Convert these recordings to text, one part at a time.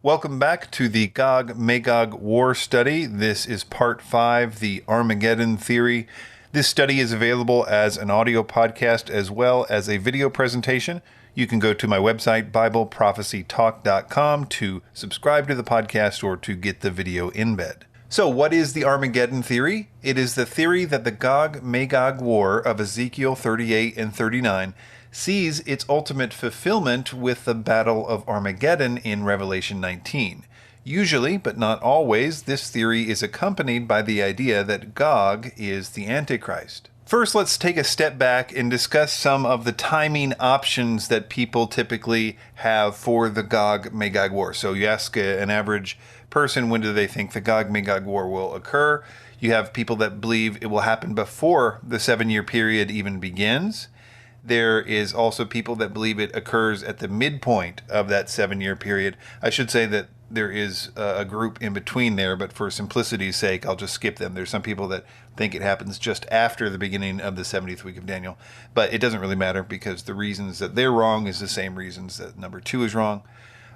Welcome back to the GOG-MAGOG war study. This is part 5, the Armageddon Theory. This study is available as an audio podcast as well as a video presentation. You can go to my website, BibleProphecyTalk.com, to subscribe to the podcast or to get the video in bed. So what is the Armageddon Theory? It is the theory that the GOG-MAGOG war of Ezekiel 38 and 39 sees its ultimate fulfillment with the Battle of Armageddon in Revelation 19. Usually, but not always, this theory is accompanied by the idea that Gog is the Antichrist. First, let's take a step back and discuss some of the timing options that people typically have for the GOG-MAGOG war. So you ask an average person, when do they think the GOG-MAGOG war will occur? You have people that believe it will happen before the 7-year period even begins. There is also people that believe it occurs at the midpoint of that 7-year period. I should say that there is a group in between there, but for simplicity's sake, I'll just skip them. There's some people that think it happens just after the beginning of the 70th week of Daniel, but it doesn't really matter because the reasons that they're wrong is the same reasons that number 2 is wrong.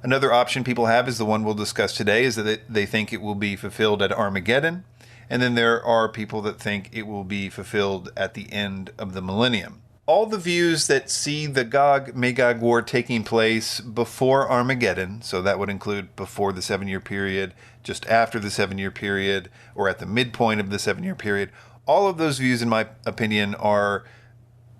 Another option people have is the one we'll discuss today, is that they think it will be fulfilled at Armageddon. And then there are people that think it will be fulfilled at the end of the millennium. All the views that see the GOG-MAGOG war taking place before Armageddon, so that would include before the 7-year period, just after the 7-year period, or at the midpoint of the 7-year period, all of those views, in my opinion, are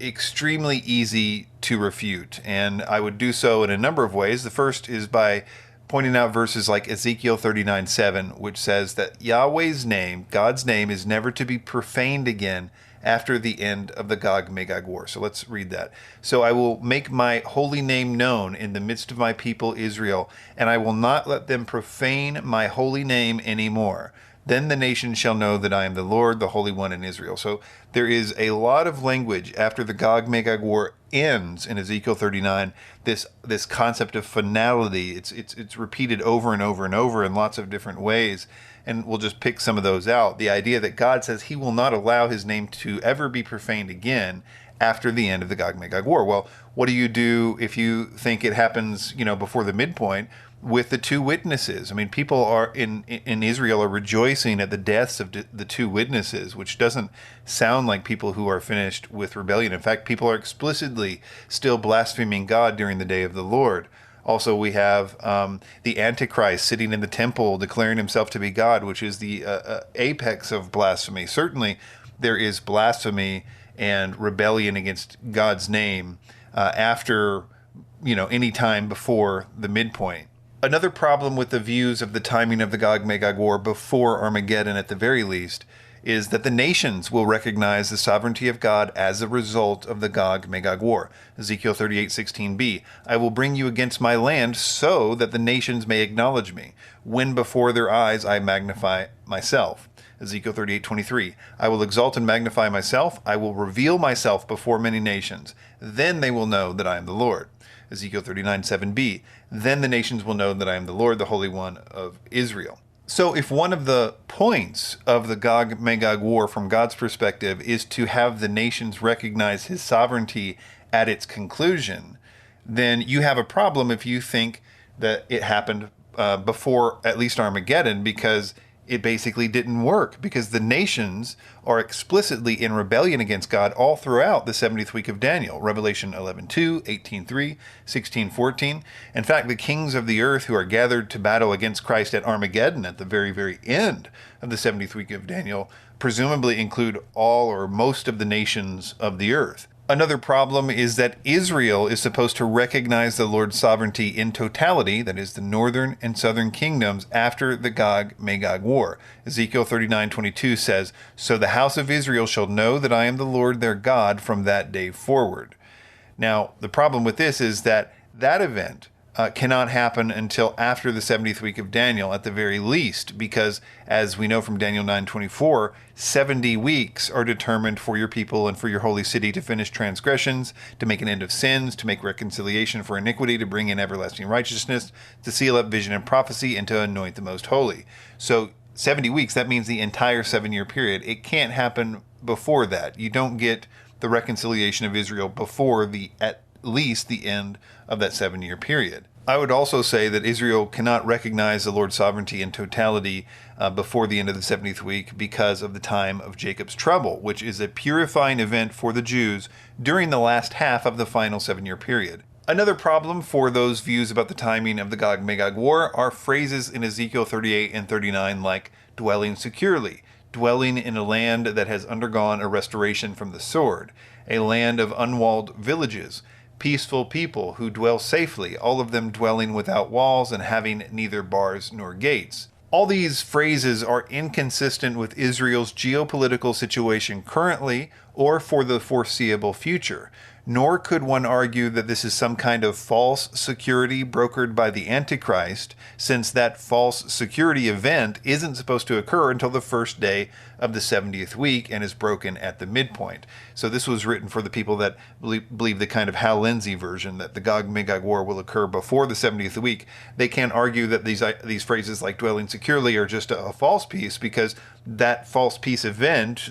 extremely easy to refute. And I would do so in a number of ways. The first is by pointing out verses like Ezekiel 39:7, which says that Yahweh's name, God's name, is never to be profaned again after the end of the GOG-MAGOG war. So let's read that. So I will make my holy name known in the midst of my people Israel, and I will not let them profane my holy name anymore. Then the nation shall know that I am the Lord, the Holy One in Israel. So there is a lot of language after the GOG-MAGOG war ends in Ezekiel 39. This concept of finality, it's repeated over and over and over in lots of different ways. And we'll just pick some of those out. The idea that God says he will not allow his name to ever be profaned again after the end of the GOG-MAGOG war. Well, what do you do if you think it happens, before the midpoint with the 2 witnesses? I mean, people are in Israel are rejoicing at the deaths of the 2 witnesses, which doesn't sound like people who are finished with rebellion. In fact, people are explicitly still blaspheming God during the day of the Lord. Also, we have the Antichrist sitting in the temple declaring himself to be God, which is the apex of blasphemy. Certainly, there is blasphemy and rebellion against God's name after, any time before the midpoint. Another problem with the views of the timing of the GOG-MAGOG war before Armageddon, at the very least, is that the nations will recognize the sovereignty of God as a result of the GOG-MAGOG war. Ezekiel 38:16b, I will bring you against my land so that the nations may acknowledge me, when before their eyes I magnify myself. Ezekiel 38:23, I will exalt and magnify myself, I will reveal myself before many nations, then they will know that I am the Lord. Ezekiel 39:7b, then the nations will know that I am the Lord, the Holy One of Israel. So if one of the points of the GOG-MAGOG war from God's perspective is to have the nations recognize his sovereignty at its conclusion, then you have a problem if you think that it happened before at least Armageddon, because it basically didn't work, because the nations are explicitly in rebellion against God all throughout the 70th week of Daniel. Revelation 11:2, 18:3, 16:14. In fact, the kings of the earth who are gathered to battle against Christ at Armageddon at the very, very end of the 70th week of Daniel presumably include all or most of the nations of the earth. Another problem is that Israel is supposed to recognize the Lord's sovereignty in totality, that is, the northern and southern kingdoms, after the GOG-MAGOG war. Ezekiel 39:22 says, so the house of Israel shall know that I am the Lord their God from that day forward. Now, the problem with this is that event cannot happen until after the 70th week of Daniel at the very least, because as we know from Daniel 9:24, 70 weeks are determined for your people and for your holy city to finish transgressions, to make an end of sins, to make reconciliation for iniquity, to bring in everlasting righteousness, to seal up vision and prophecy, and to anoint the most holy. So 70 weeks, that means the entire 7-year period. It can't happen before that. You don't get the reconciliation of Israel before at least the end of that 7-year period. I would also say that Israel cannot recognize the Lord's sovereignty in totality before the end of the 70th week because of the time of Jacob's trouble, which is a purifying event for the Jews during the last half of the final 7-year period. Another problem for those views about the timing of the Gog-Magog war are phrases in Ezekiel 38 and 39 like dwelling securely, dwelling in a land that has undergone a restoration from the sword, a land of unwalled villages, peaceful people who dwell safely, all of them dwelling without walls and having neither bars nor gates. All these phrases are inconsistent with Israel's geopolitical situation currently or for the foreseeable future. Nor could one argue that this is some kind of false security brokered by the Antichrist, since that false security event isn't supposed to occur until the first day of the 70th week and is broken at the midpoint. So this was written for the people that believe the kind of Hal Lindsey version, that the Gog-Magog war will occur before the 70th week. They can't argue that these phrases like dwelling securely are just a false piece, because that false piece event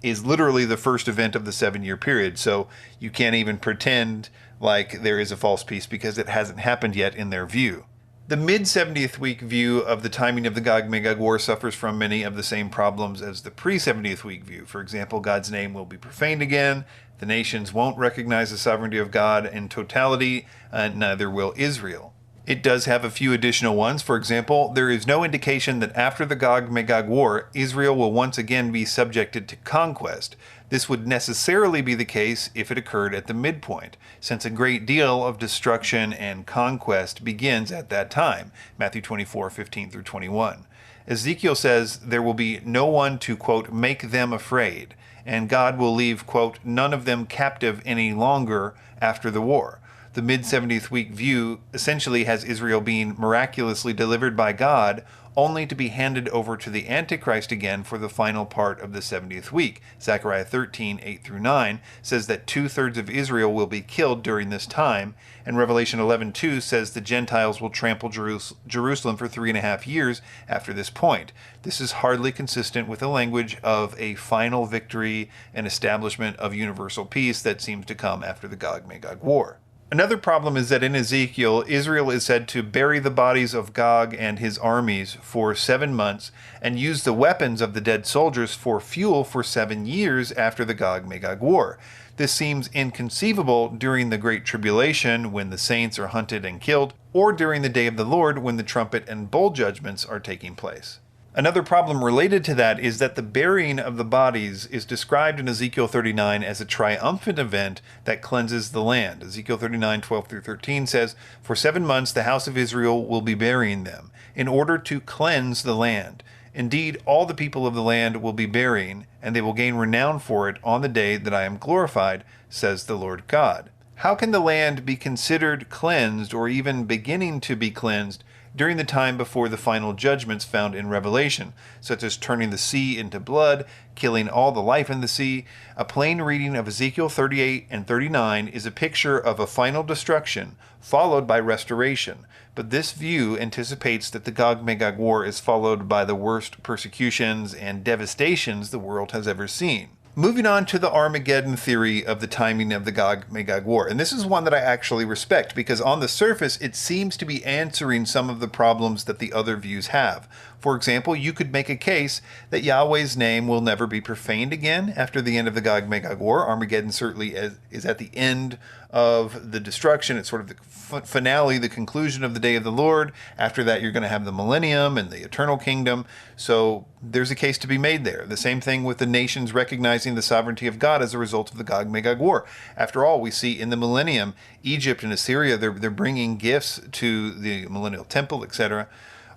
is literally the first event of the 7-year period. So you can't even pretend like there is a false piece because it hasn't happened yet in their view. The mid-70th week view of the timing of the Gog-Magog war suffers from many of the same problems as the pre-70th week view. For example, God's name will be profaned again, the nations won't recognize the sovereignty of God in totality, and neither will Israel. It does have a few additional ones. For example, there is no indication that after the Gog-Magog war, Israel will once again be subjected to conquest. This would necessarily be the case if it occurred at the midpoint, since a great deal of destruction and conquest begins at that time, Matthew 24:15-21. Ezekiel says there will be no one to, quote, make them afraid, and God will leave, quote, none of them captive any longer after the war. The mid-70th week view essentially has Israel being miraculously delivered by God, only to be handed over to the Antichrist again for the final part of the 70th week. Zechariah 13:8-9 says that 2/3 of Israel will be killed during this time, and Revelation 11:2 says the Gentiles will trample Jerusalem for 3.5 years after this point. This is hardly consistent with the language of a final victory and establishment of universal peace that seems to come after the Gog-Magog war. Another problem is that in Ezekiel, Israel is said to bury the bodies of Gog and his armies for 7 months and use the weapons of the dead soldiers for fuel for 7 years after the Gog-Magog war. This seems inconceivable during the Great Tribulation, when the saints are hunted and killed, or during the Day of the Lord, when the trumpet and bowl judgments are taking place. Another problem related to that is that the burying of the bodies is described in Ezekiel 39 as a triumphant event that cleanses the land. Ezekiel 39:12-13 says, "For 7 months the house of Israel will be burying them, in order to cleanse the land. Indeed, all the people of the land will be burying, and they will gain renown for it on the day that I am glorified, says the Lord God." How can the land be considered cleansed, or even beginning to be cleansed, during the time before the final judgments found in Revelation, such as turning the sea into blood, killing all the life in the sea? A plain reading of Ezekiel 38 and 39 is a picture of a final destruction, followed by restoration. But this view anticipates that the Gog-Magog war is followed by the worst persecutions and devastations the world has ever seen. Moving on to the Armageddon theory of the timing of the Gog-Magog war. And this is one that I actually respect, because on the surface it seems to be answering some of the problems that the other views have. For example, you could make a case that Yahweh's name will never be profaned again after the end of the Gog-Magog war. Armageddon certainly is at the end of the destruction. It's sort of the finale, the conclusion of the day of the Lord. After that, you're going to have the millennium and the eternal kingdom. So there's a case to be made there. The same thing with the nations recognizing the sovereignty of God as a result of the Gog-Magog war. After all, we see in the millennium, Egypt and Assyria, they're bringing gifts to the millennial temple, etc.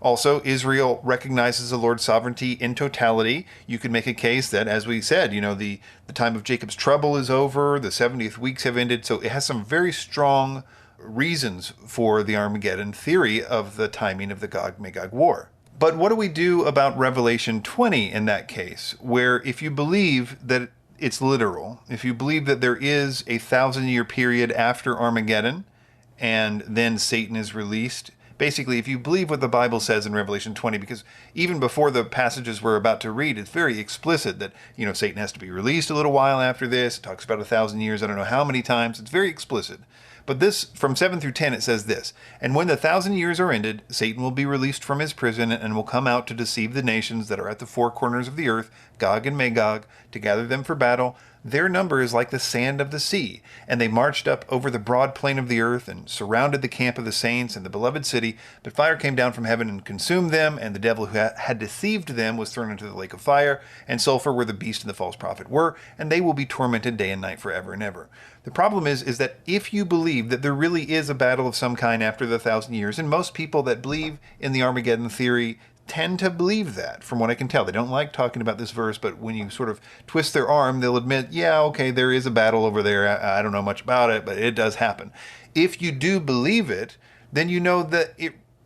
Also, Israel recognizes the Lord's sovereignty in totality. You could make a case that, as we said, the time of Jacob's trouble is over, the 70th weeks have ended, so it has some very strong reasons for the Armageddon theory of the timing of the Gog-Magog war. But what do we do about Revelation 20 in that case, where if you believe that it's literal, if you believe that there is a 1,000-year period after Armageddon, and then Satan is released? Basically, if you believe what the Bible says in Revelation 20, because even before the passages we're about to read, it's very explicit that, Satan has to be released a little while after this. It talks about 1,000 years, I don't know how many times. It's very explicit. But this, from 7 through 10, it says this: "And when the 1,000 years are ended, Satan will be released from his prison and will come out to deceive the nations that are at the four corners of the earth, Gog and Magog, to gather them for battle. Their number is like the sand of the sea. And they marched up over the broad plain of the earth and surrounded the camp of the saints and the beloved city. But fire came down from heaven and consumed them, and the devil who had deceived them was thrown into the lake of fire, and sulfur where the beast and the false prophet were, and they will be tormented day and night forever and ever." The problem is that if you believe that there really is a battle of some kind after the 1,000 years, and most people that believe in the Armageddon theory tend to believe that, from what I can tell. They don't like talking about this verse, but when you sort of twist their arm, they'll admit, yeah, okay, there is a battle over there. I don't know much about it, but it does happen. If you do believe it, then you know that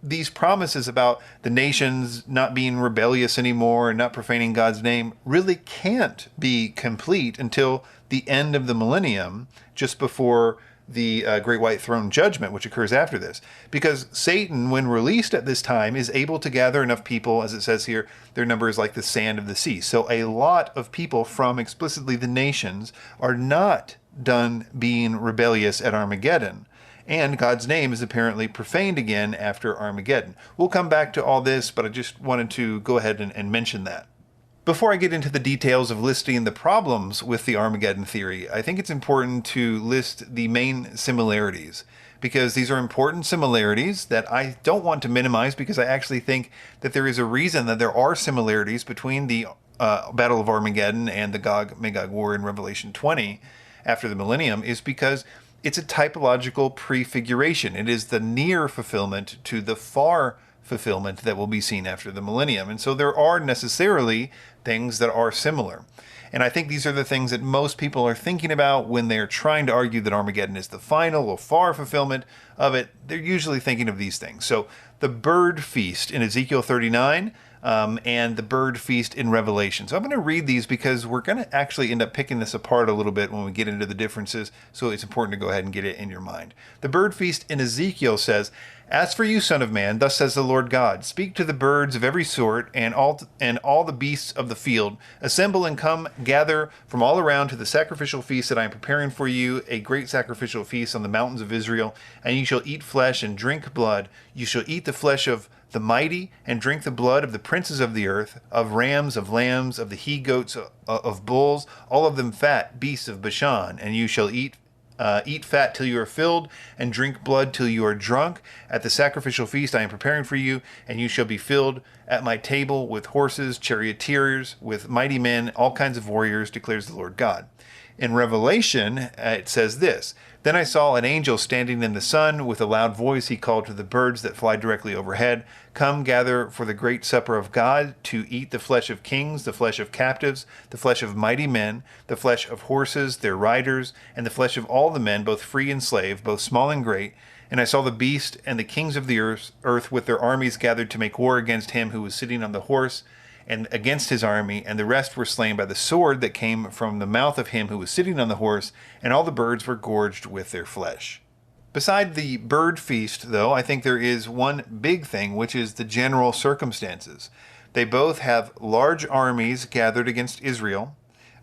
these promises about the nations not being rebellious anymore and not profaning God's name really can't be complete until the end of the millennium, just before the Great White Throne Judgment, which occurs after this. Because Satan, when released at this time, is able to gather enough people, as it says here, their number is like the sand of the sea. So a lot of people from explicitly the nations are not done being rebellious at Armageddon. And God's name is apparently profaned again after Armageddon. We'll come back to all this, but I just wanted to go ahead and mention that. Before I get into the details of listing the problems with the Armageddon theory, I think it's important to list the main similarities, because these are important similarities that I don't want to minimize, because I actually think that there is a reason that there are similarities between the Battle of Armageddon and the Gog-Magog War in Revelation 20 after the millennium, is because it's a typological prefiguration. It is the near fulfillment to the far fulfillment that will be seen after the millennium. And so there are necessarily things that are similar. And I think these are the things that most people are thinking about when they're trying to argue that Armageddon is the final or far fulfillment of it. They're usually thinking of these things. So the bird feast in Ezekiel 39 and the bird feast in Revelation. So I'm going to read these because we're going to actually end up picking this apart a little bit when we get into the differences. So it's important to go ahead and get it in your mind. The bird feast in Ezekiel says, "As for you, son of man, thus says the Lord God, speak to the birds of every sort and all the beasts of the field. Assemble and come, gather from all around to the sacrificial feast that I am preparing for you, a great sacrificial feast on the mountains of Israel. And you shall eat flesh and drink blood. You shall eat the flesh of the mighty and drink the blood of the princes of the earth, of rams, of lambs, of the he-goats, of bulls, all of them fat beasts of Bashan. And you shall eat fat till you are filled, and drink blood till you are drunk. At the sacrificial feast I am preparing for you, and you shall be filled at my table with horses, charioteers, with mighty men, all kinds of warriors, declares the Lord God." In Revelation, it says this: "Then I saw an angel standing in the sun. With a loud voice he called to the birds that fly directly overhead, 'Come gather for the great supper of God, to eat the flesh of kings, the flesh of captives, the flesh of mighty men, the flesh of horses, their riders, and the flesh of all the men, both free and slave, both small and great.' And I saw the beast and the kings of the earth with their armies gathered to make war against him who was sitting on the horse, and against his army, and the rest were slain by the sword that came from the mouth of him who was sitting on the horse, and all the birds were gorged with their flesh." Beside the bird feast, though, I think there is one big thing, which is the general circumstances. They both have large armies gathered against Israel.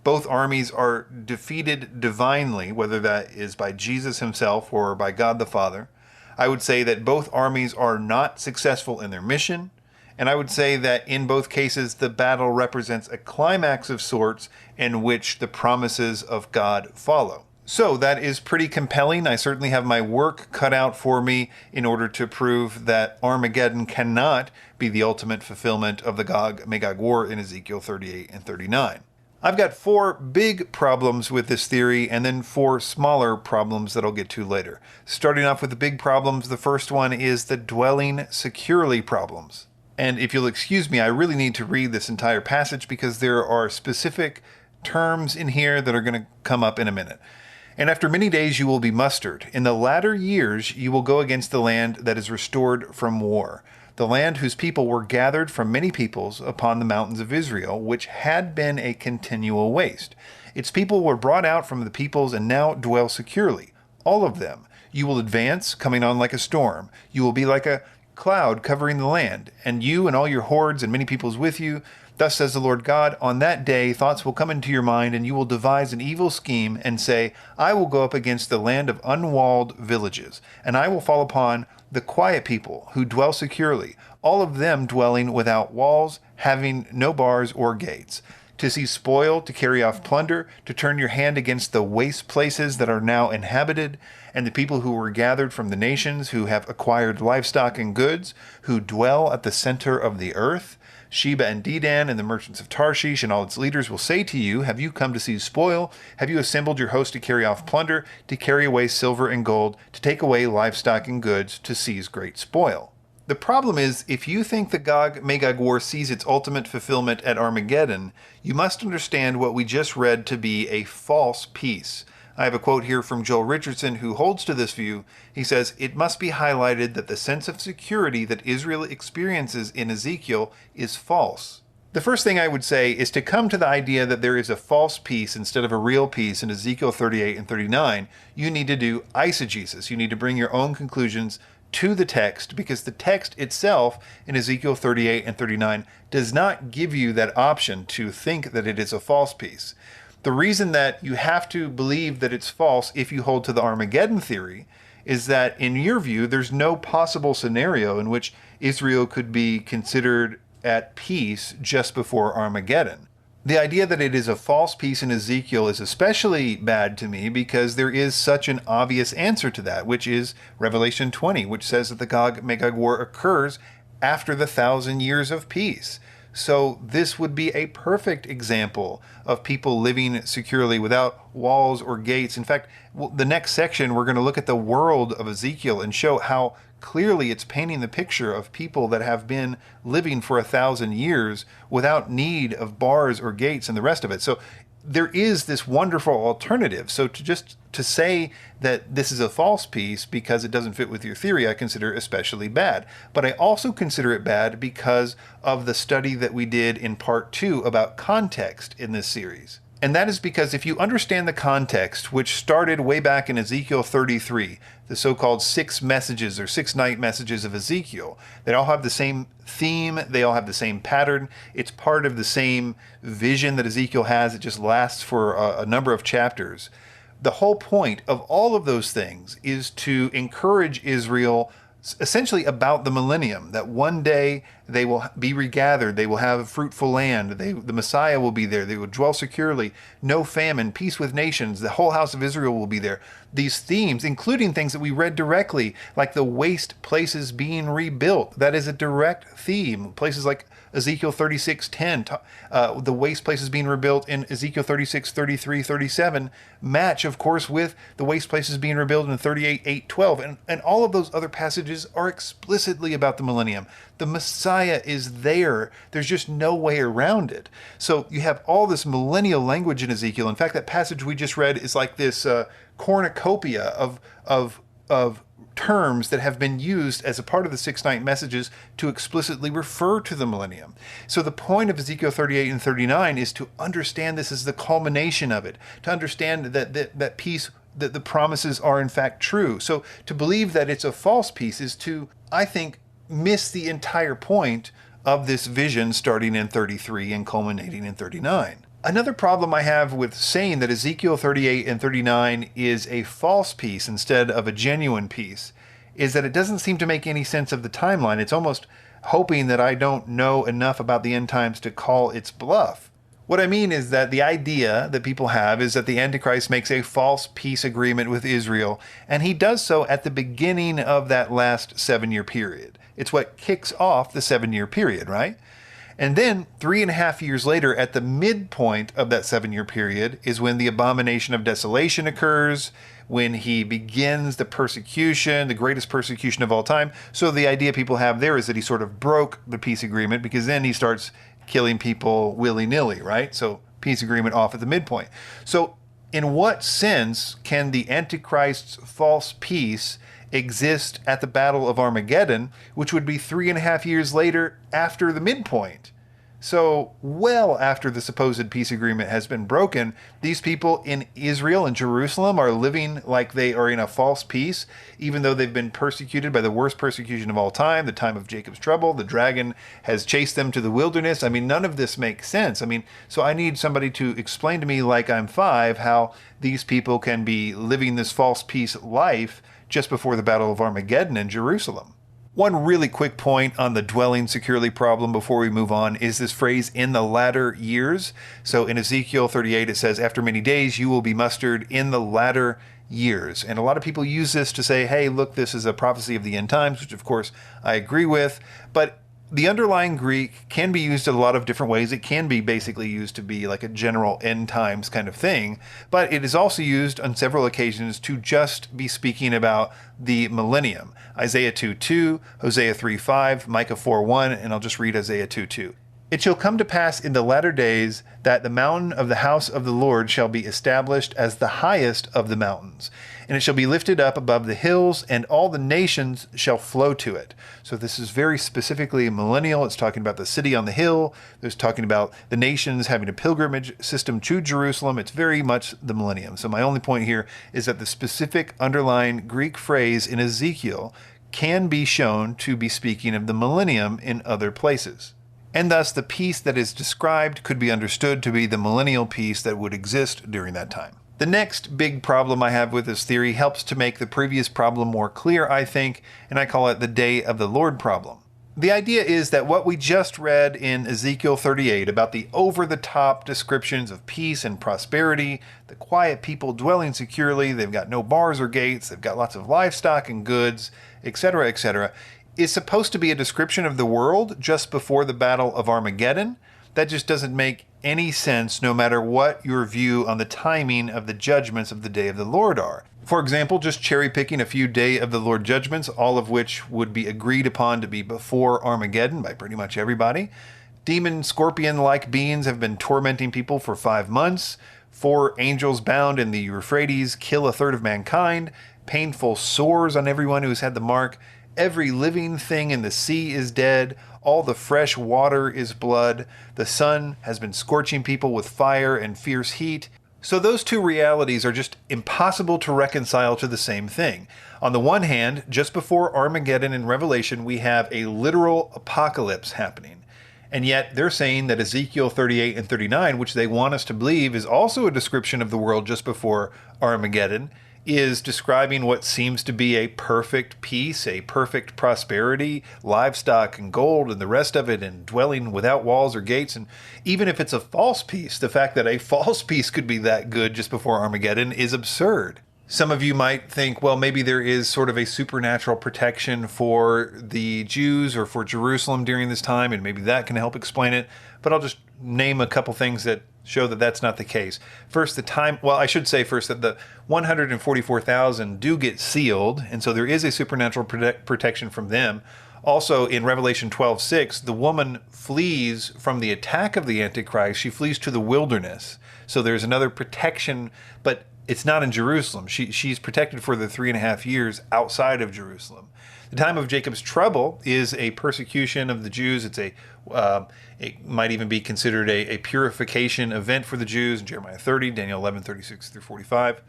Both armies are defeated divinely, whether that is by Jesus himself or by God the Father. I would say that both armies are not successful in their mission. And I would say that in both cases, the battle represents a climax of sorts in which the promises of God follow. So that is pretty compelling. I certainly have my work cut out for me in order to prove that Armageddon cannot be the ultimate fulfillment of the Gog-Magog War in Ezekiel 38 and 39. I've got 4 big problems with this theory and then 4 smaller problems that I'll get to later. Starting off with the big problems, the first one is the dwelling securely problems. And if you'll excuse me, I really need to read this entire passage because there are specific terms in here that are going to come up in a minute. "And after many days you will be mustered. In the latter years you will go against the land that is restored from war, the land whose people were gathered from many peoples upon the mountains of Israel, which had been a continual waste. Its people were brought out from the peoples and now dwell securely, all of them. You will advance, coming on like a storm. You will be like a cloud covering the land, and you and all your hordes and many peoples with you. Thus says the Lord God, on that day thoughts will come into your mind, and you will devise an evil scheme and say, I will go up against the land of unwalled villages, and I will fall upon the quiet people who dwell securely, all of them dwelling without walls, having no bars or gates, to seize spoil, to carry off plunder, to turn your hand against the waste places that are now inhabited, and the people who were gathered from the nations, who have acquired livestock and goods, who dwell at the center of the earth. Sheba and Dedan and the merchants of Tarshish and all its leaders will say to you, have you come to seize spoil? Have you assembled your host to carry off plunder, to carry away silver and gold, to take away livestock and goods, to seize great spoil? The problem is, if you think the GOG-MAGOG war sees its ultimate fulfillment at Armageddon, you must understand what we just read to be a false peace. I have a quote here from Joel Richardson, who holds to this view. He says, it must be highlighted that the sense of security that Israel experiences in Ezekiel is false. The first thing I would say is to come to the idea that there is a false peace instead of a real peace in Ezekiel 38 and 39, you need to do eisegesis. You need to bring your own conclusions to the text, because the text itself in Ezekiel 38 and 39 does not give you that option to think that it is a false peace. The reason that you have to believe that it's false if you hold to the Armageddon theory is that, in your view, there's no possible scenario in which Israel could be considered at peace just before Armageddon. The idea that it is a false peace in Ezekiel is especially bad to me because there is such an obvious answer to that, which is Revelation 20, which says that the GOG-MAGOG war occurs after the 1,000 years of peace. So this would be a perfect example of people living securely without walls or gates. In fact, the next section, we're going to look at the world of Ezekiel and show how clearly it's painting the picture of people that have been living for 1,000 years without need of bars or gates and the rest of it. So there is this wonderful alternative. So to say that this is a false peace because it doesn't fit with your theory, I consider especially bad. But I also consider it bad because of the study that we did in part 2 about context in this series. And that is because if you understand the context, which started way back in Ezekiel 33, the so-called 6 messages or 6 night messages of Ezekiel, they all have the same theme, they all have the same pattern, it's part of the same vision that Ezekiel has, it just lasts for a number of chapters. The whole point of all of those things is to encourage Israel essentially about the millennium, that one day they will be regathered, they will have a fruitful land, the Messiah will be there, they will dwell securely, no famine, peace with nations, the whole house of Israel will be there. These themes, including things that we read directly, like the waste places being rebuilt, that is a direct theme. Places like Ezekiel 36:10, the waste places being rebuilt in Ezekiel 36:33, 37 match, of course, with the waste places being rebuilt in 38:8-12, and all of those other passages are explicitly about the millennium. The Messiah is there. There's just no way around it. So you have all this millennial language in Ezekiel. In fact, that passage we just read is like this cornucopia of terms that have been used as a part of the 6 night messages to explicitly refer to the millennium. So the point of Ezekiel 38 and 39 is to understand this as the culmination of it, to understand that peace, that the promises are in fact true. So to believe that it's a false peace is to, I think, miss the entire point of this vision starting in 33 and culminating in 39. Another problem I have with saying that Ezekiel 38 and 39 is a false peace instead of a genuine peace is that it doesn't seem to make any sense of the timeline. It's almost hoping that I don't know enough about the end times to call its bluff. What I mean is that the idea that people have is that the Antichrist makes a false peace agreement with Israel, and he does so at the beginning of that last 7-year period. It's what kicks off the 7-year period, right? And then 3.5 years later, at the midpoint of that 7-year period, is when the abomination of desolation occurs, when he begins the persecution, the greatest persecution of all time. So the idea people have there is that he sort of broke the peace agreement, because then he starts killing people willy-nilly, right? So peace agreement off at the midpoint. So in what sense can the Antichrist's false peace exist at the Battle of Armageddon, which would be 3.5 years later after the midpoint? So, well after the supposed peace agreement has been broken, these people in Israel and Jerusalem are living like they are in a false peace, even though they've been persecuted by the worst persecution of all time, the time of Jacob's trouble. The dragon has chased them to the wilderness. I mean, none of this makes sense. I mean, so I need somebody to explain to me, like I'm 5, how these people can be living this false peace life just before the Battle of Armageddon in Jerusalem. One really quick point on the dwelling securely problem before we move on is this phrase, in the latter years. So in Ezekiel 38, it says, after many days you will be mustered in the latter years. And a lot of people use this to say, hey, look, this is a prophecy of the end times, which of course I agree with. But the underlying Greek can be used in a lot of different ways. It can be basically used to be like a general end times kind of thing, but it is also used on several occasions to just be speaking about the millennium. Isaiah 2:2, Hosea 3:5, Micah 4:1, and I'll just read Isaiah 2:2. It shall come to pass in the latter days that the mountain of the house of the Lord shall be established as the highest of the mountains, and it shall be lifted up above the hills, and all the nations shall flow to it. So this is very specifically millennial. It's talking about the city on the hill. It's talking about the nations having a pilgrimage system to Jerusalem. It's very much the millennium. So my only point here is that the specific underlying Greek phrase in Ezekiel can be shown to be speaking of the millennium in other places. And thus the peace that is described could be understood to be the millennial peace that would exist during that time. The next big problem I have with this theory helps to make the previous problem more clear, I think, and I call it the Day of the Lord problem. The idea is that what we just read in Ezekiel 38 about the over-the-top descriptions of peace and prosperity, the quiet people dwelling securely, they've got no bars or gates, they've got lots of livestock and goods, etc., is supposed to be a description of the world just before the Battle of Armageddon. That just doesn't make any sense no matter what your view on the timing of the judgments of the Day of the Lord are. For example, just cherry picking a few Day of the Lord judgments, all of which would be agreed upon to be before Armageddon by pretty much everybody. Demon scorpion-like beings have been tormenting people for 5 months. 4 angels bound in the Euphrates kill a third of mankind. Painful sores on everyone who has had the mark. Every living thing in the sea is dead. All the fresh water is blood. The sun has been scorching people with fire and fierce heat. So those two realities are just impossible to reconcile to the same thing. On the one hand, just before Armageddon in Revelation, we have a literal apocalypse happening. And yet they're saying that Ezekiel 38 and 39, which they want us to believe is also a description of the world just before Armageddon, is describing what seems to be a perfect peace, a perfect prosperity, livestock and gold and the rest of it, and dwelling without walls or gates. And even if it's a false peace, the fact that a false peace could be that good just before Armageddon is absurd. Some of you might think, well, maybe there is sort of a supernatural protection for the Jews or for Jerusalem during this time, and maybe that can help explain it. But I'll just name a couple things that show that that's not the case. First, I should say first that the 144,000 do get sealed, and so there is a supernatural protection from them. Also, in Revelation 12:6, the woman flees from the attack of the Antichrist. She flees to the wilderness. So there's another protection, but it's not in Jerusalem. She's protected for the 3.5 years outside of Jerusalem. The time of Jacob's trouble is a persecution of the Jews. It might even be considered a purification event for the Jews in Jeremiah 30, Daniel 11:36 through 45.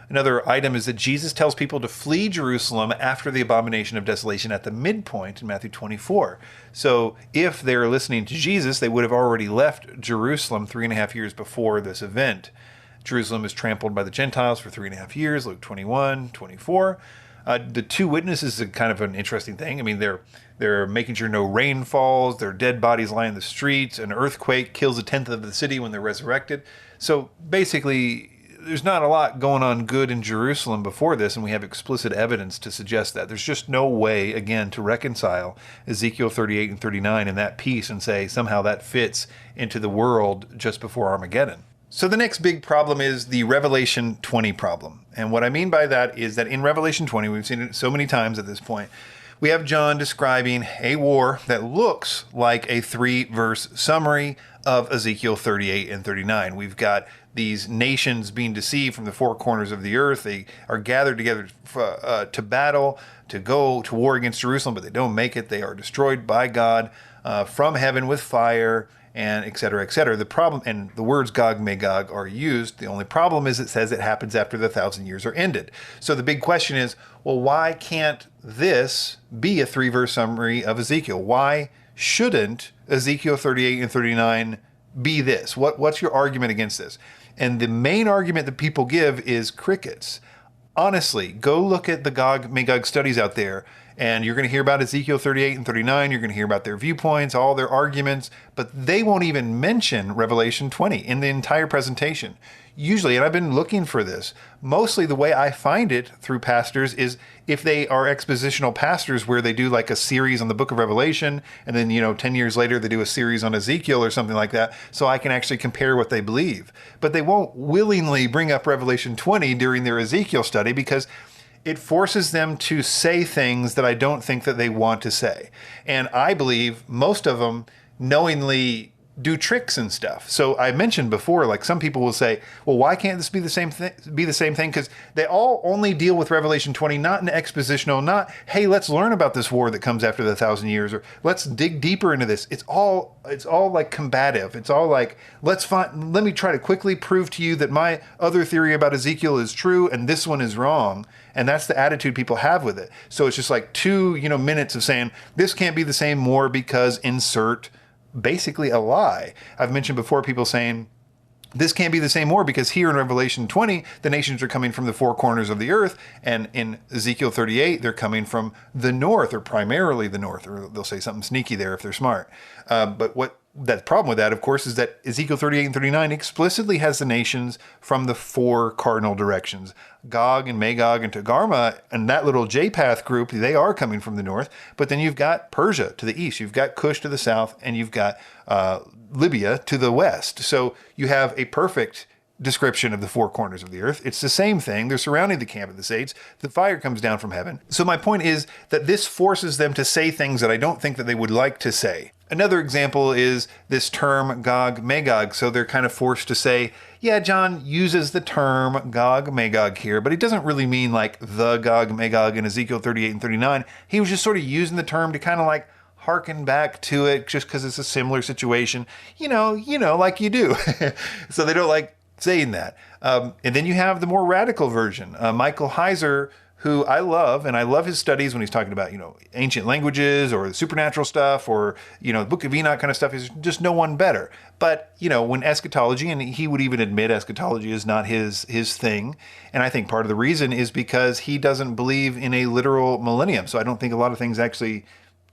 Another item is that Jesus tells people to flee Jerusalem after the abomination of desolation at the midpoint in Matthew 24. So if they're listening to Jesus, they would have already left Jerusalem 3.5 years before this event. Jerusalem is trampled by the Gentiles for 3.5 years, Luke 21:24. The 2 witnesses is kind of an interesting thing. I mean, they're making sure no rain falls, their dead bodies lie in the streets, an earthquake kills 1/10 of the city when they're resurrected. So basically, there's not a lot going on good in Jerusalem before this, and we have explicit evidence to suggest that. There's just no way, again, to reconcile Ezekiel 38 and 39 in that piece and say somehow that fits into the world just before Armageddon. So the next big problem is the Revelation 20 problem. And what I mean by that is that in Revelation 20, we've seen it so many times at this point, we have John describing a war that looks like a 3-verse summary of Ezekiel 38 and 39. We've got these nations being deceived from the 4 corners of the earth. They are gathered together to battle, to go to war against Jerusalem, but they don't make it. They are destroyed by God from heaven with fire. and et cetera, et cetera. The problem, and the words Gog, Magog are used. The only problem is it says it happens after the 1,000 years are ended. So the big question is, well, why can't this be a 3-verse summary of Ezekiel? Why shouldn't Ezekiel 38 and 39 be this? What's your argument against this? And the main argument that people give is crickets. Honestly, go look at the Gog, Magog studies out there, and you're going to hear about Ezekiel 38 and 39. You're going to hear about their viewpoints, all their arguments, but they won't even mention Revelation 20 in the entire presentation. Usually, and I've been looking for this, mostly the way I find it through pastors is if they are expositional pastors where they do like a series on the book of Revelation, and then, 10 years later, they do a series on Ezekiel or something like that, so I can actually compare what they believe. But they won't willingly bring up Revelation 20 during their Ezekiel study because it forces them to say things that I don't think that they want to say. And I believe most of them knowingly do tricks and stuff. So I mentioned before, like some people will say, well, why can't this be the same thing? Because they all only deal with Revelation 20, not an expositional, not, hey, let's learn about this war that comes after the 1,000 years, or let's dig deeper into this. It's all like combative. It's all like, let me try to quickly prove to you that my other theory about Ezekiel is true and this one is wrong. And that's the attitude people have with it. So it's just like 2, minutes of saying, this can't be the same war because insert basically a lie. I've mentioned before people saying, this can't be the same war because here in Revelation 20, the nations are coming from the 4 corners of the earth. And in Ezekiel 38, they're coming from the north, or primarily the north, or they'll say something sneaky there if they're smart. But what the problem with that, of course, is that Ezekiel 38 and 39 explicitly has the nations from the 4 cardinal directions. Gog and Magog and Togarmah and that little J-Path group, they are coming from the north. But then you've got Persia to the east, you've got Cush to the south, and you've got Libya to the west. So you have a perfect description of the 4 corners of the earth. It's the same thing. They're surrounding the camp of the saints. The fire comes down from heaven. So my point is that this forces them to say things that I don't think that they would like to say. Another example is this term Gog, Magog. So they're kind of forced to say, yeah, John uses the term Gog, Magog here, but he doesn't really mean like the Gog, Magog in Ezekiel 38 and 39. He was just sort of using the term to kind of like harken back to it just because it's a similar situation, like you do. So they don't like saying that. And then you have the more radical version. Michael Heiser, who I love, and I love his studies when he's talking about, ancient languages or supernatural stuff or, the Book of Enoch kind of stuff. Is just no one better. But, when eschatology, and he would even admit eschatology is not his thing. And I think part of the reason is because he doesn't believe in a literal millennium. So I don't think a lot of things actually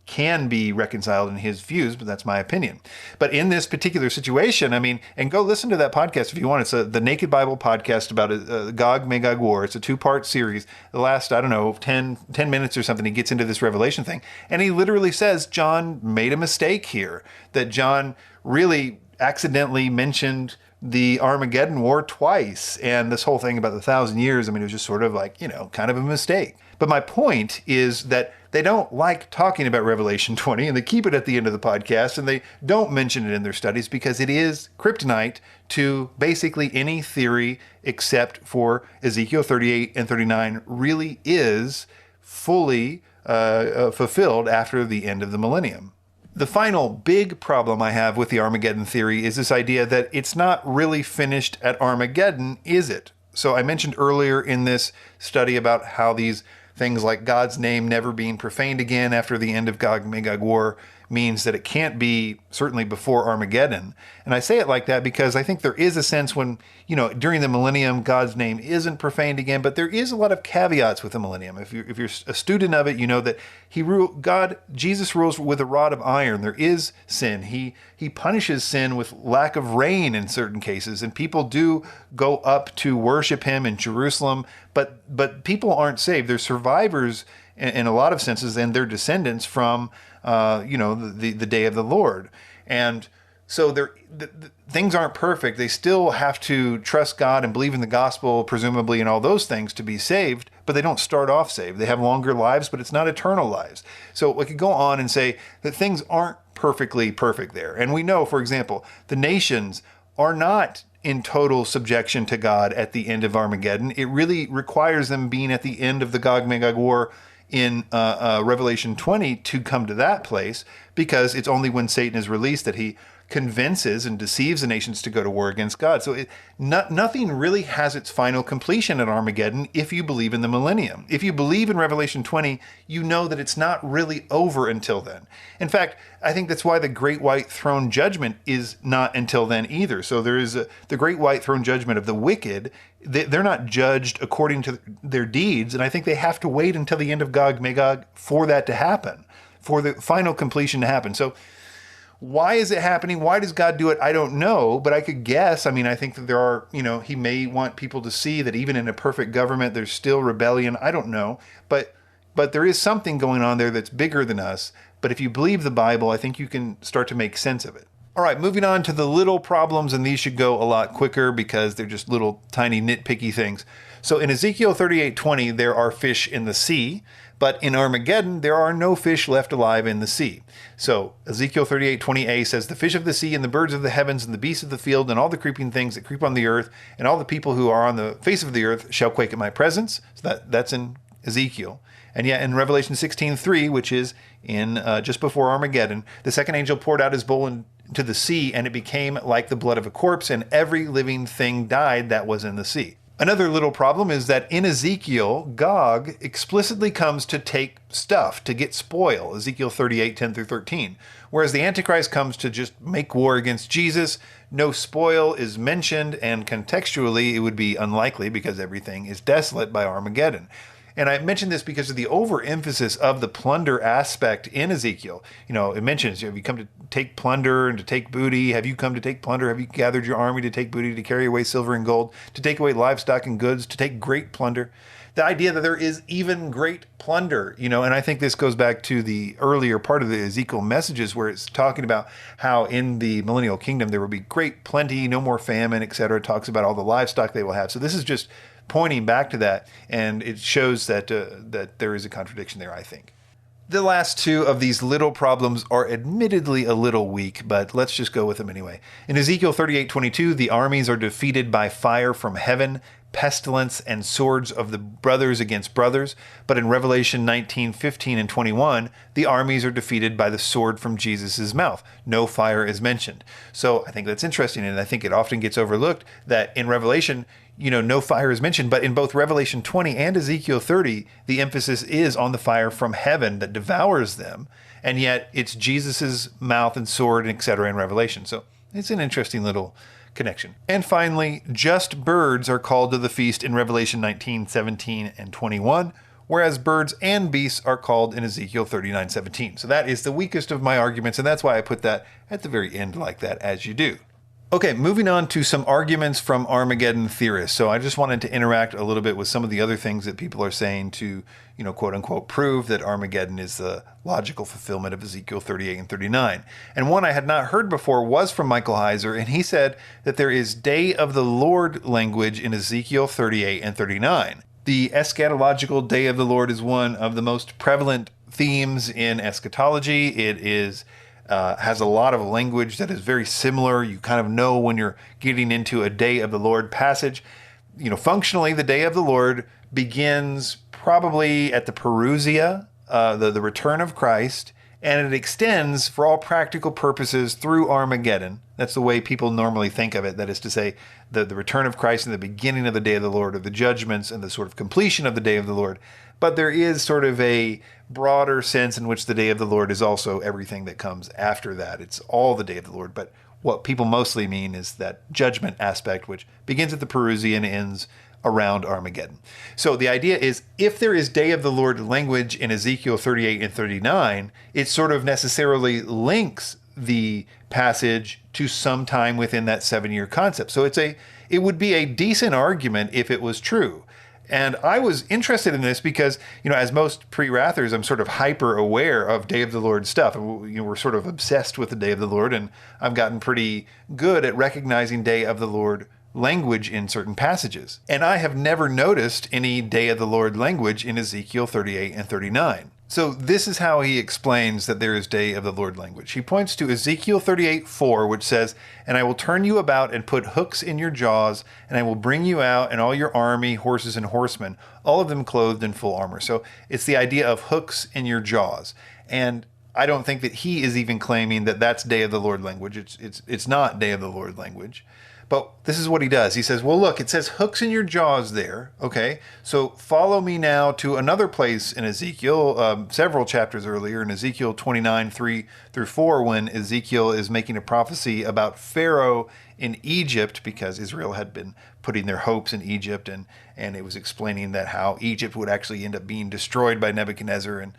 can be reconciled in his views, but that's my opinion. But in this particular situation, and go listen to that podcast if you want. It's the Naked Bible podcast about a Gog Magog war. It's a 2-part series. The last, 10 minutes or something, he gets into this Revelation thing. And he literally says John made a mistake here, that John really accidentally mentioned the Armageddon war twice. And this whole thing about the 1,000 years, it was just sort of like, kind of a mistake. But my point is that they don't like talking about Revelation 20, and they keep it at the end of the podcast, and they don't mention it in their studies because it is kryptonite to basically any theory except for Ezekiel 38 and 39 really is fully fulfilled after the end of the millennium. The final big problem I have with the Armageddon theory is this idea that it's not really finished at Armageddon, is it? So I mentioned earlier in this study about how these things like God's name never being profaned again after the end of Gog-Magog war means that it can't be certainly before Armageddon. And I say it like that because I think there is a sense when, during the millennium, God's name isn't profaned again, but there is a lot of caveats with the millennium. If you're a student of it, you know that Jesus rules with a rod of iron. There is sin. He punishes sin with lack of rain in certain cases, and people do go up to worship him in Jerusalem, but people aren't saved. They're survivors in a lot of senses, and they're descendants from the day of the Lord. And so things aren't perfect. They still have to trust God and believe in the gospel, presumably, and all those things to be saved, but they don't start off saved. They have longer lives, but it's not eternal lives. So we could go on and say that things aren't perfectly perfect there. And we know, for example, the nations are not in total subjection to God at the end of Armageddon. It really requires them being at the end of the Gog-Magog war in Revelation 20 to come to that place, because it's only when Satan is released that he convinces and deceives the nations to go to war against God. So nothing really has its final completion at Armageddon if you believe in the millennium. If you believe in Revelation 20, you know that it's not really over until then. In fact, I think that's why the Great White Throne Judgment is not until then either. So there is the Great White Throne Judgment of the wicked. They're not judged according to their deeds, and I think they have to wait until the end of GOG, MAGOG for that to happen, for the final completion to happen. So why is it happening? Why does God do it? I don't know, but I could guess. I mean, I think that there are, he may want people to see that even in a perfect government, there's still rebellion. I don't know, but there is something going on there that's bigger than us. But if you believe the Bible, I think you can start to make sense of it. All right, moving on to the little problems, and these should go a lot quicker because they're just little tiny nitpicky things. So in Ezekiel 38:20, there are fish in the sea, but in Armageddon, there are no fish left alive in the sea. So Ezekiel 38:20a says, the fish of the sea and the birds of the heavens and the beasts of the field and all the creeping things that creep on the earth and all the people who are on the face of the earth shall quake at my presence. So that's in Ezekiel. And yet in Revelation 16:3, which is in just before Armageddon, the second angel poured out his bowl into the sea, and it became like the blood of a corpse, and every living thing died that was in the sea. Another little problem is that in Ezekiel, GOG explicitly comes to take stuff, to get spoil, Ezekiel 38:10-13, whereas the Antichrist comes to just make war against Jesus. No spoil is mentioned, and contextually it would be unlikely because everything is desolate by Armageddon. And I mentioned this because of the overemphasis of the plunder aspect in Ezekiel. It mentions, have you come to take plunder and to take booty? Have you come to take plunder? Have you gathered your army to take booty, to carry away silver and gold, to take away livestock and goods, to take great plunder? The idea that there is even great plunder, and I think this goes back to the earlier part of the Ezekiel messages where it's talking about how in the millennial kingdom there will be great plenty, no more famine, etc. It talks about all the livestock they will have. So this is just pointing back to that, and it shows that there is a contradiction there, I think. The last two of these little problems are admittedly a little weak, but let's just go with them anyway. In Ezekiel 38:22, the armies are defeated by fire from heaven, pestilence, and swords of the brothers against brothers. But in Revelation 19:15 and 21, the armies are defeated by the sword from Jesus' mouth. No fire is mentioned. So I think that's interesting, and I think it often gets overlooked that in Revelation, no fire is mentioned, but in both Revelation 20 and Ezekiel 30, the emphasis is on the fire from heaven that devours them, and yet it's Jesus's mouth and sword, etc. in Revelation. So it's an interesting little connection. And finally, just birds are called to the feast in Revelation 19:17 and 21, whereas birds and beasts are called in Ezekiel 39:17. So that is the weakest of my arguments, and that's why I put that at the very end like that, as you do. Okay, moving on to some arguments from Armageddon theorists. So I just wanted to interact a little bit with some of the other things that people are saying to, quote unquote, prove that Armageddon is the logical fulfillment of Ezekiel 38 and 39. And one I had not heard before was from Michael Heiser, and he said that there is Day of the Lord language in Ezekiel 38 and 39. The eschatological Day of the Lord is one of the most prevalent themes in eschatology. It is has a lot of language that is very similar. You kind of know when you're getting into a Day of the Lord passage. Functionally, the Day of the Lord begins probably at the Parousia, the return of Christ, and it extends for all practical purposes through Armageddon. That's the way people normally think of it. That is to say, the return of Christ and the beginning of the Day of the Lord, or the judgments and the sort of completion of the Day of the Lord. But there is sort of a broader sense in which the Day of the Lord is also everything that comes after that. It's all the Day of the Lord. But what people mostly mean is that judgment aspect, which begins at the Parousia and ends around Armageddon. So the idea is, if there is Day of the Lord language in Ezekiel 38 and 39, it sort of necessarily links the passage to some time within that 7-year concept. So it would be a decent argument if it was true. And I was interested in this because, as most pre-wrathers, I'm sort of hyper aware of Day of the Lord stuff. We're sort of obsessed with the Day of the Lord, and I've gotten pretty good at recognizing Day of the Lord language in certain passages. And I have never noticed any Day of the Lord language in Ezekiel 38 and 39. So this is how he explains that there is Day of the Lord language. He points to Ezekiel 38:4, which says, "And I will turn you about and put hooks in your jaws, and I will bring you out and all your army, horses and horsemen, all of them clothed in full armor." So it's the idea of hooks in your jaws. And I don't think that he is even claiming that that's Day of the Lord language. It's not Day of the Lord language. But this is what he does. He says, well, look, it says hooks in your jaws there. Okay, so follow me now to another place in Ezekiel, several chapters earlier, in Ezekiel 29, 3 through 4, when Ezekiel is making a prophecy about Pharaoh in Egypt, because Israel had been putting their hopes in Egypt, and it was explaining that how Egypt would actually end up being destroyed by Nebuchadnezzar. And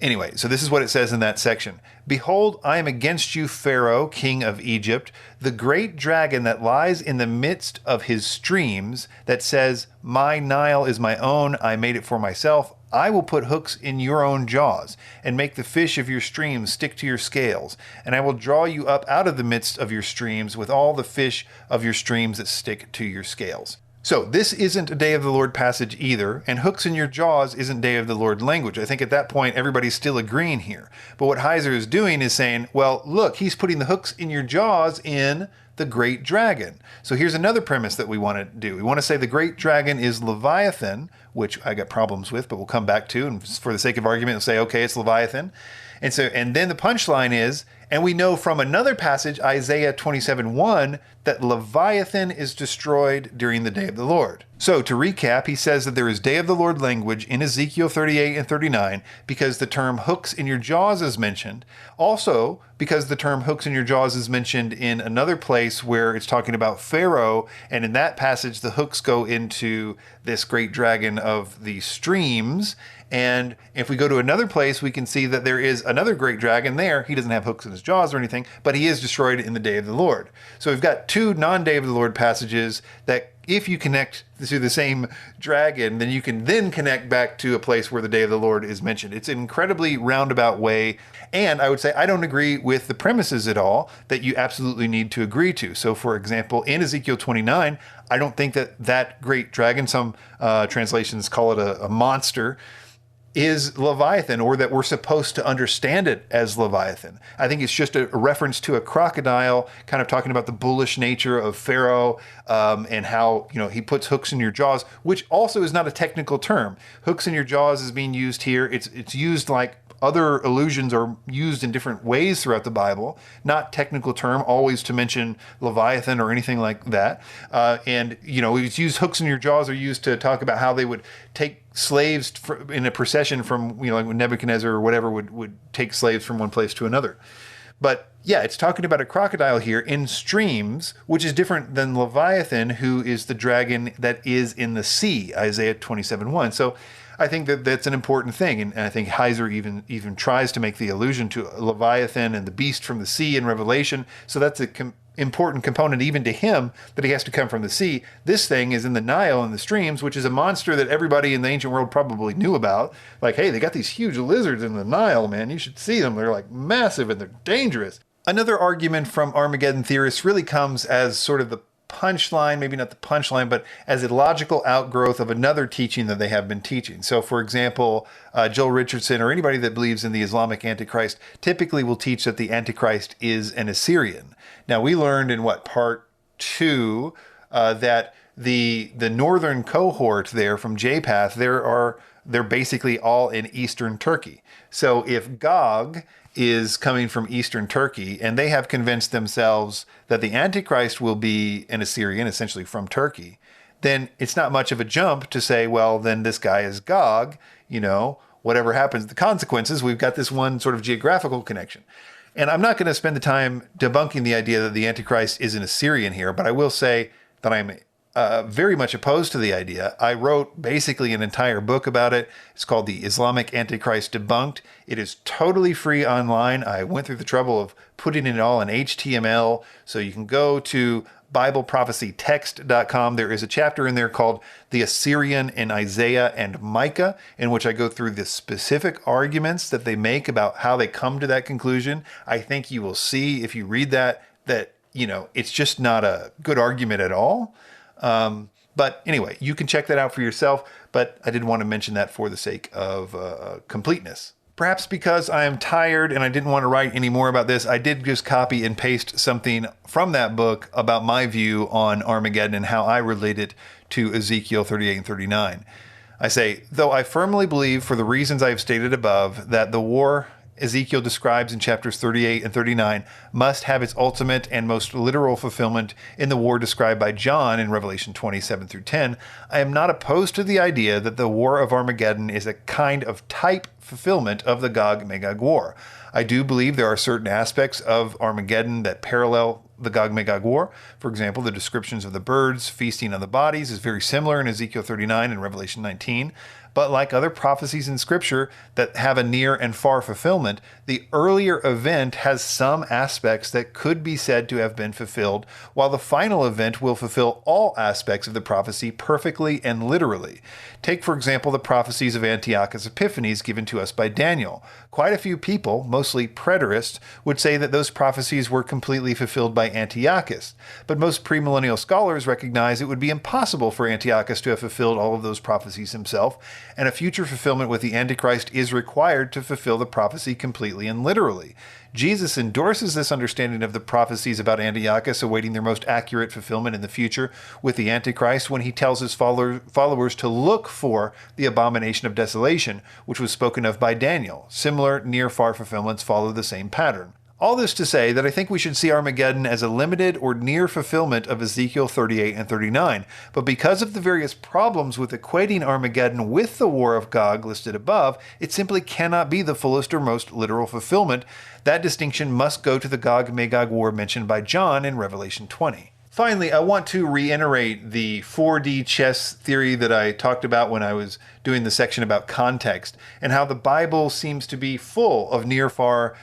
anyway, so this is what it says in that section. Behold, I am against you, Pharaoh, king of Egypt, the great dragon that lies in the midst of his streams, that says, my Nile is my own, I made it for myself. I will put hooks in your own jaws, and make the fish of your streams stick to your scales. And I will draw you up out of the midst of your streams with all the fish of your streams that stick to your scales. So this isn't a Day of the Lord passage either, and hooks in your jaws isn't Day of the Lord language. I think at that point everybody's still agreeing here. But what Heiser is doing is saying, well, look, he's putting the hooks in your jaws in the great dragon. So here's another premise that we want to do. We want to say the great dragon is Leviathan, which I got problems with, but we'll come back to, and for the sake of argument, we'll say, okay, it's Leviathan. And then the punchline is, and we know from another passage, Isaiah 27:1, that Leviathan is destroyed during the day of the Lord. So to recap, he says that there is Day of the Lord language in Ezekiel 38 and 39 because the term hooks in your jaws is mentioned. Also, because the term hooks in your jaws is mentioned in another place where it's talking about Pharaoh, and in that passage the hooks go into this great dragon of the streams. And if we go to another place, we can see that there is another great dragon there. He doesn't have hooks in his jaws or anything, but he is destroyed in the day of the Lord. So we've got two non-Day of the Lord passages that if you connect to the same dragon, then you can then connect back to a place where the day of the Lord is mentioned. It's an incredibly roundabout way. And I would say I don't agree with the premises at all that you absolutely need to agree to. So for example, in Ezekiel 29, I don't think that that great dragon, some translations call it a monster, is Leviathan, or that we're supposed to understand it as Leviathan. I think it's just a reference to a crocodile, kind of talking about the bullish nature of Pharaoh, and how, he puts hooks in your jaws, which also is not a technical term. Hooks in your jaws is being used here. It's used like other allusions are used in different ways throughout the Bible, not technical term, always to mention Leviathan or anything like that. It's used, hooks in your jaws are used to talk about how they would take slaves in a procession from, like when Nebuchadnezzar or whatever would take slaves from one place to another. But yeah, it's talking about a crocodile here in streams, which is different than Leviathan, who is the dragon that is in the sea, Isaiah 27:1. So I think that that's an important thing. And I think Heiser even tries to make the allusion to Leviathan and the beast from the sea in Revelation. So that's an important component even to him, that he has to come from the sea. This thing is in the Nile and the streams, which is a monster that everybody in the ancient world probably knew about. Like, hey, they got these huge lizards in the Nile, man. You should see them. They're like massive and they're dangerous. Another argument from Armageddon theorists really comes as sort of the punchline, maybe not the punchline, but as a logical outgrowth of another teaching that they have been teaching. So for example, Joel Richardson or anybody that believes in the Islamic Antichrist typically will teach that the Antichrist is an Assyrian. Now we learned in part 2 that the northern cohort there from JPath, they're basically all in eastern Turkey. So if GOG is coming from eastern Turkey, and they have convinced themselves that the Antichrist will be an Assyrian, essentially from Turkey, then it's not much of a jump to say, well, then this guy is GOG, whatever happens, the consequences, we've got this one sort of geographical connection. And I'm not going to spend the time debunking the idea that the Antichrist is an Assyrian here, but I will say that I'm very much opposed to the idea. I wrote basically an entire book about it. It's called The Islamic Antichrist Debunked. It is totally free online. I went through the trouble of putting it all in HTML, so you can go to BibleProphecyText.com. There is a chapter in there called The Assyrian in Isaiah and Micah, in which I go through the specific arguments that they make about how they come to that conclusion. I think you will see if you read that it's just not a good argument at all. But anyway, you can check that out for yourself, but I did want to mention that for the sake of completeness. Perhaps because I am tired and I didn't want to write any more about this, I did just copy and paste something from that book about my view on Armageddon and how I relate it to Ezekiel 38 and 39. I say, though I firmly believe, for the reasons I have stated above, that the war Ezekiel describes in chapters 38 and 39 must have its ultimate and most literal fulfillment in the war described by John in Revelation 27 through 10, I am not opposed to the idea that the War of Armageddon is a kind of type fulfillment of the GOG-Magog war. I do believe there are certain aspects of Armageddon that parallel the GOG-Magog war. For example, the descriptions of the birds feasting on the bodies is very similar in Ezekiel 39 and Revelation 19. But like other prophecies in Scripture that have a near and far fulfillment, the earlier event has some aspects that could be said to have been fulfilled, while the final event will fulfill all aspects of the prophecy perfectly and literally. Take, for example, the prophecies of Antiochus Epiphanes given to us by Daniel. Quite a few people, mostly preterists, would say that those prophecies were completely fulfilled by Antiochus. But most premillennial scholars recognize it would be impossible for Antiochus to have fulfilled all of those prophecies himself, and a future fulfillment with the Antichrist is required to fulfill the prophecy completely and literally. Jesus endorses this understanding of the prophecies about Antiochus awaiting their most accurate fulfillment in the future with the Antichrist when he tells his followers to look for the abomination of desolation, which was spoken of by Daniel. Similar near-far fulfillments follow the same pattern. All this to say that I think we should see Armageddon as a limited or near fulfillment of Ezekiel 38 and 39, but because of the various problems with equating Armageddon with the War of Gog listed above, it simply cannot be the fullest or most literal fulfillment. That distinction must go to the Gog-Magog war mentioned by John in Revelation 20. Finally, I want to reiterate the 4D chess theory that I talked about when I was doing the section about context, and how the Bible seems to be full of near-far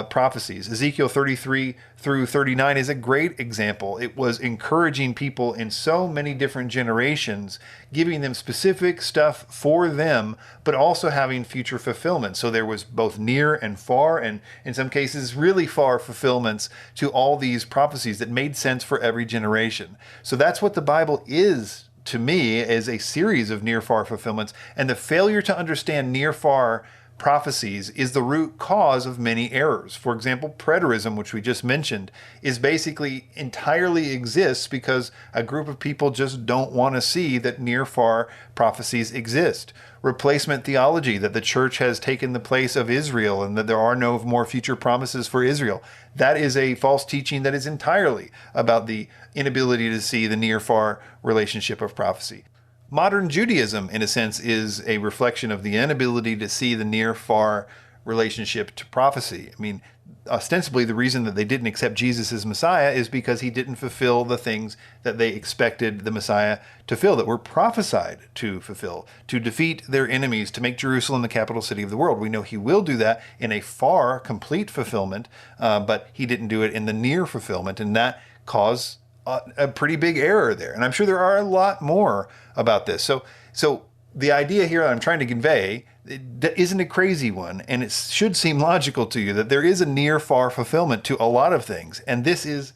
prophecies. Ezekiel 33 through 39 is a great example. It was encouraging people in so many different generations, giving them specific stuff for them, but also having future fulfillment. So there was both near and far, and in some cases really far fulfillments to all these prophecies that made sense for every generation. So that's what the Bible is, to me, is a series of near-far fulfillments, and the failure to understand near-far prophecies is the root cause of many errors. For example, preterism, which we just mentioned, is basically entirely exists because a group of people just don't want to see that near-far prophecies exist. Replacement theology, that the church has taken the place of Israel and that there are no more future promises for Israel. That is a false teaching that is entirely about the inability to see the near-far relationship of prophecy. Modern Judaism, in a sense, is a reflection of the inability to see the near-far relationship to prophecy. I mean, ostensibly, the reason that they didn't accept Jesus as Messiah is because he didn't fulfill the things that they expected the Messiah to fulfill, that were prophesied to fulfill, to defeat their enemies, to make Jerusalem the capital city of the world. We know he will do that in a far, complete fulfillment, but he didn't do it in the near fulfillment, and that caused a pretty big error there. And I'm sure there are a lot more about this. So the idea here that I'm trying to convey isn't a crazy one, and it should seem logical to you that there is a near-far fulfillment to a lot of things. And this is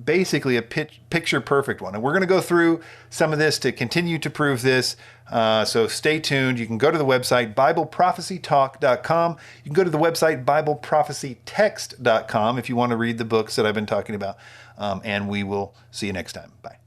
basically a picture-perfect one. And we're going to go through some of this to continue to prove this. So stay tuned. You can go to the website, BibleProphecyTalk.com. You can go to the website, BibleProphecyText.com if you want to read the books that I've been talking about. And we will see you next time. Bye.